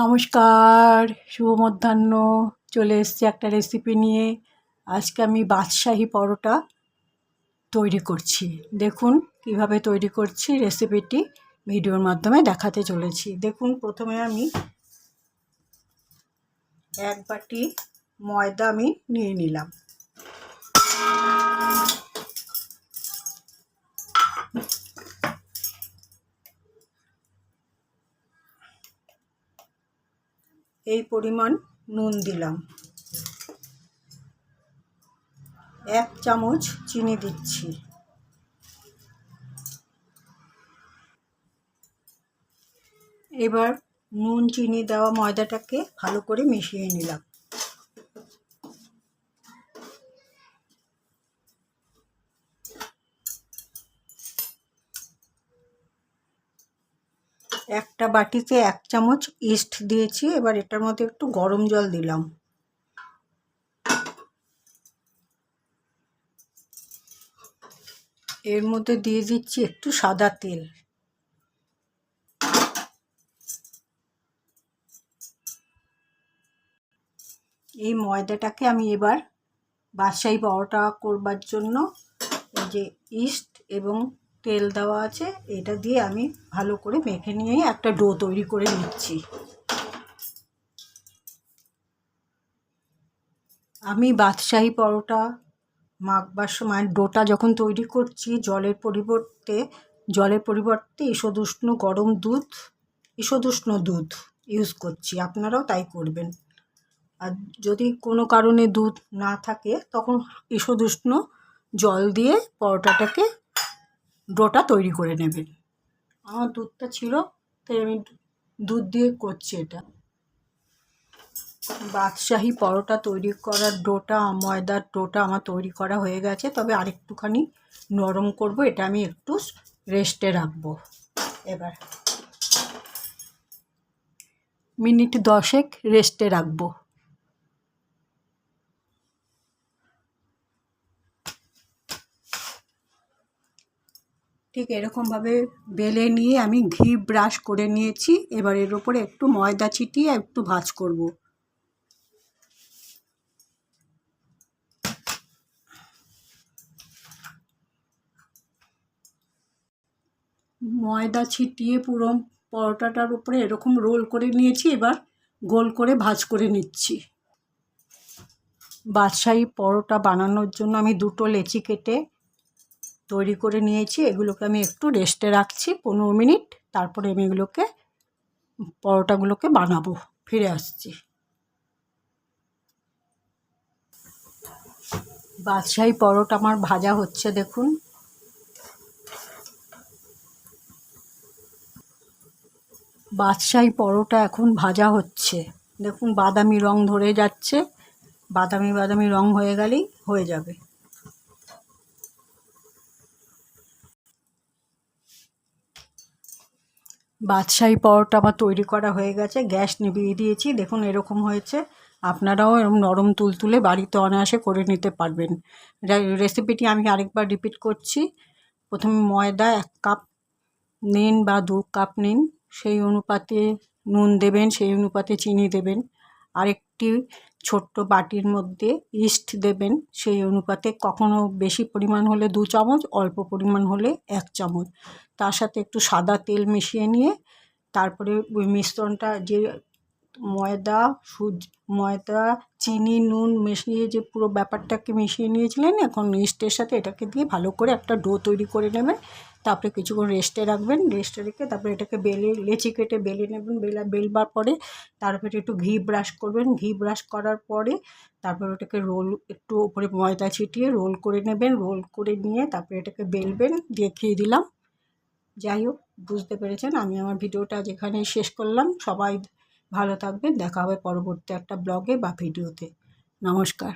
নমস্কার, শুভ মধ্যাহ্ন। চলে এসেছি একটা রেসিপি নিয়ে। আজকে আমি বাদশাহী পরোটা তৈরি করছি। দেখুন কিভাবে তৈরি করছি, রেসিপিটি ভিডিওর মাধ্যমে দেখাতে চলেছি। দেখুন, প্রথমে আমি এক বাটি ময়দা নিয়ে নিলাম। এই পরিমাণ নুন দিলাম। 1 চামচ চিনি দিচ্ছি। এবার নুন চিনি দেওয়া ময়দাটাকে ভালো করে মিশিয়ে নিলাম। একটা বাটিতে 1 চামচ ইস্ট দিয়েছি। এবার এটার মধ্যে একটু গরম জল দিলাম। এর মধ্যে দিয়ে দিচ্ছি একটু সাদা তেল। এই ময়দাটাকে আমি এবার বাদশাহী পরোটা করবার জন্য এই যে ইস্ট এবং তেল দেওয়া আছে, এটা দিয়ে আমি ভালো করে মেখে নিয়ে একটা ডো তৈরি করে নিচ্ছি। আমি বাদশাহী পরোটা মাখবার সময় ডোটা যখন তৈরি করছি, জলের পরিবর্তে ঈষদুষ্ণ দুধ ইউজ করছি। আপনারাও তাই করবেন। আর যদি কোনো কারণে দুধ না থাকে, তখন ঈষদুষ্ণ জল দিয়ে পরোটাটাকে ডোটা তৈরি করে নেবেন। আমার দুধটা ছিল, তাই আমি দুধ দিয়ে করছি এটা। বাদশাহী পরোটা তৈরি করার ময়দার ডোটা আমার তৈরি করা হয়ে গেছে। তবে আরেকটুখানি নরম করব, এটা আমি একটু রেস্টে রাখবো। এবার মিনিট 10 রেস্টে রাখবো। ঠিক এরকমভাবে বেলে নিয়ে আমি ঘি ব্রাশ করে নিয়েছি। এবার এর উপরে একটু ময়দা ছিটিয়ে একটু ভাঁজ করব। ময়দা ছিটিয়ে পুরো পরোটাটার উপরে এরকম রোল করে নিয়েছি। এবার গোল করে ভাঁজ করে নিচ্ছি। বাদশাহী পরোটা বানানোর জন্য আমি 2টো লেচি কেটে তৈরি করে নিয়েছি। এগুলোকে আমি একটু রেস্টে রাখছি 15 মিনিট। তারপরে আমি পরোটাগুলোকে বানাবো। ফিরে আসছি। বাদশাহী পরোটা আমার ভাজা হচ্ছে, দেখুন। বাদশাহী পরোটা এখন ভাজা হচ্ছে। দেখুন বাদামি রং ধরে যাচ্ছে। বাদামি রং হয়ে গেলেই হয়ে যাবে। বাদশাহী পরোটা আমার তৈরি করা হয়ে গেছে। গ্যাস নিভিয়ে দিয়েছি। দেখুন এরকম হয়েছে। আপনারাও এরকম নরম তুলতুলে বাড়িতে অনায়াসে করে নিতে পারবেন। রেসিপিটি আমি আরেকবার রিপিট করছি। প্রথমে ময়দা 1 কাপ নিন বা 2 কাপ নিন, সেই অনুপাতে নুন দেবেন, সেই অনুপাতে চিনি দেবেন। আরেকটি ছোট্ট বাটির মধ্যে ইস্ট দেবেন, সেই অনুপাতে। কখনো বেশি পরিমাণ হলে 2 চামচ, অল্প পরিমাণ হলে 1 চামচ। তার সাথে একটু সাদা তেল মিশিয়ে নিয়ে তারপরে ওই মিশ্রণটা, যে ময়দা চিনি নুন মিশিয়ে যে পুরো ব্যাপারটাকে মিশিয়ে নিয়েছিলেন, এখন ইস্টের সাথে এটাকে দিয়ে ভালো করে একটা ডো তৈরি করে নেবেন। তারপরে কিছুক্ষণ রেস্টে রাখবেন। রেস্টে রেখে তারপরে এটাকে লেচি কেটে বেলে নেবেন। বেলবার পরে তারপরে একটু ঘি ব্রাশ করবেন। ঘি ব্রাশ করার পরে তারপর ওটাকে একটু উপরে ময়দা ছিটিয়ে রোল করে নেবেন। রোল করে নিয়ে তারপরে এটাকে বেলবেন। দেখিয়ে দিলাম। যাই হোক, বুঝতে পেরেছেন। আমি আমার ভিডিওটা যেখানেই শেষ করলাম। সবাই ভালো থাকবেন। দেখা হবে পরবর্তী একটা ব্লগে বা ভিডিওতে। নমস্কার।